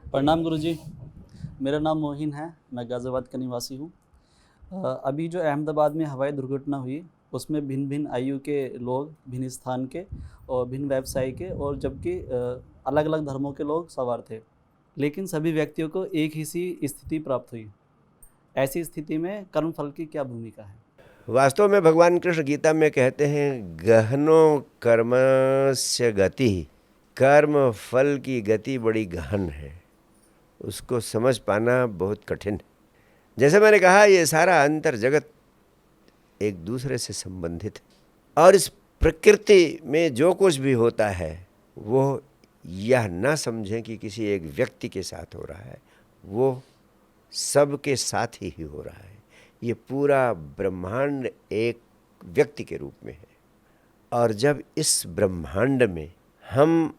प्रणाम गुरुजी। मेरा नाम मोहिन है, मैं गाज़ियाबाद का निवासी हूँ। अभी जो अहमदाबाद में हवाई दुर्घटना हुई, उसमें भिन्न-भिन्न आयु के लोग, भिन्न स्थान के और भिन्न व्यवसाय के और जबकि अलग-अलग धर्मों के लोग सवार थे। लेकिन सभी व्यक्तियों को एक ही सी स्थिति प्राप्त हुई। ऐसी स्थिति में कर्मफल की क्या भूमिका है? वास्तव में भगवान कृष्ण गीता में कहते हैं गहनो कर्मस्य गति। कर्म फल की गति बड़ी गहन है, उसको समझ पाना बहुत कठिन है। जैसे मैंने कहा, ये सारा अंतर जगत एक दूसरे से संबंधित है और इस प्रकृति में जो कुछ भी होता है वो यह ना समझें कि किसी एक व्यक्ति के साथ हो रहा है, वो सबके साथ ही हो रहा है। ये पूरा ब्रह्मांड एक व्यक्ति के रूप में है और जब इस ब्रह्मांड में हम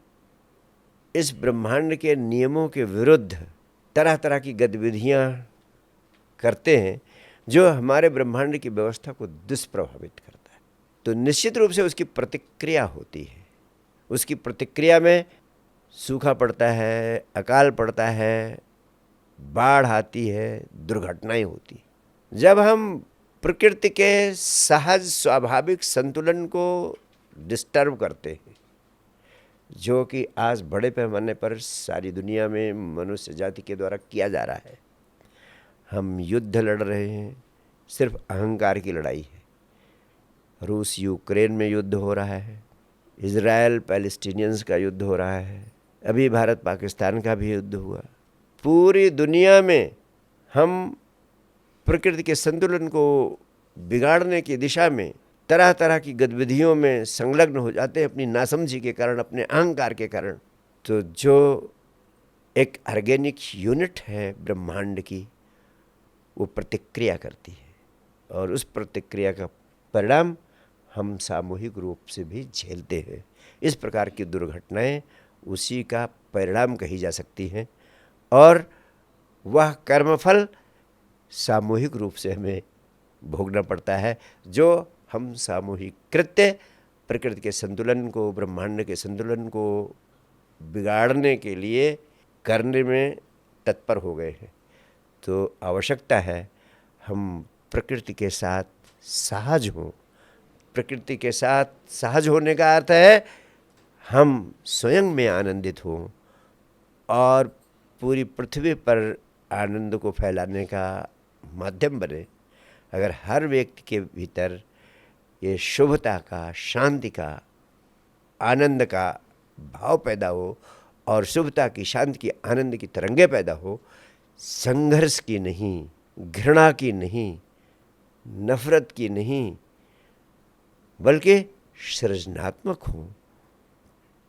इस ब्रह्मांड के नियमों के विरुद्ध तरह तरह की गतिविधियां करते हैं जो हमारे ब्रह्मांड की व्यवस्था को दुष्प्रभावित करता है, तो निश्चित रूप से उसकी प्रतिक्रिया होती है। उसकी प्रतिक्रिया में सूखा पड़ता है, अकाल पड़ता है, बाढ़ आती है, दुर्घटनाएं होती हैं। जब हम प्रकृति के सहज स्वाभाविक संतुलन को डिस्टर्ब करते हैं, जो कि आज बड़े पैमाने पर सारी दुनिया में मनुष्य जाति के द्वारा किया जा रहा है। हम युद्ध लड़ रहे हैं, सिर्फ अहंकार की लड़ाई है। रूस यूक्रेन में युद्ध हो रहा है, इज़राइल पैलेस्टीनियंस का युद्ध हो रहा है, अभी भारत पाकिस्तान का भी युद्ध हुआ। पूरी दुनिया में हम प्रकृति के संतुलन को बिगाड़ने की दिशा में तरह तरह की गतिविधियों में संलग्न हो जाते हैं, अपनी नासमझी के कारण, अपने अहंकार के कारण। तो जो एक ऑर्गेनिक यूनिट है ब्रह्मांड की, वो प्रतिक्रिया करती है और उस प्रतिक्रिया का परिणाम हम सामूहिक रूप से भी झेलते हैं। इस प्रकार की दुर्घटनाएं उसी का परिणाम कही जा सकती हैं और वह कर्मफल सामूहिक रूप से हमें भोगना पड़ता है, जो हम सामूहिक कृत्य प्रकृति के संतुलन को, ब्रह्मांड के संतुलन को बिगाड़ने के लिए करने में तत्पर हो गए हैं। तो आवश्यकता है हम प्रकृति के साथ सहज हों। प्रकृति के साथ सहज होने का अर्थ है हम स्वयं में आनंदित हों और पूरी पृथ्वी पर आनंद को फैलाने का माध्यम बने। अगर हर व्यक्ति के भीतर ये शुभता का, शांति का, आनंद का भाव पैदा हो और शुभता की, शांति की, आनंद की तरंगे पैदा हो, संघर्ष की नहीं, घृणा की नहीं, नफरत की नहीं, बल्कि सृजनात्मक हो,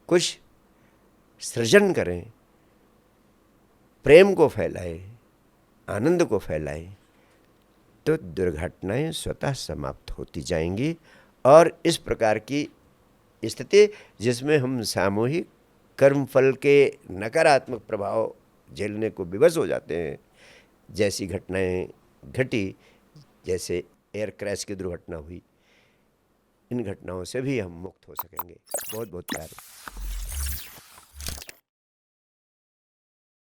कुछ सृजन करें, प्रेम को फैलाएं, आनंद को फैलाएं, तो दुर्घटनाएं स्वतः समाप्त होती जाएंगी। और इस प्रकार की स्थिति जिसमें हम सामूहिक कर्मफल के नकारात्मक प्रभाव झेलने को विवश हो जाते हैं, जैसी घटनाएं घटी, जैसे एयर क्रैश की दुर्घटना हुई, इन घटनाओं से भी हम मुक्त हो सकेंगे। बहुत बहुत प्यार।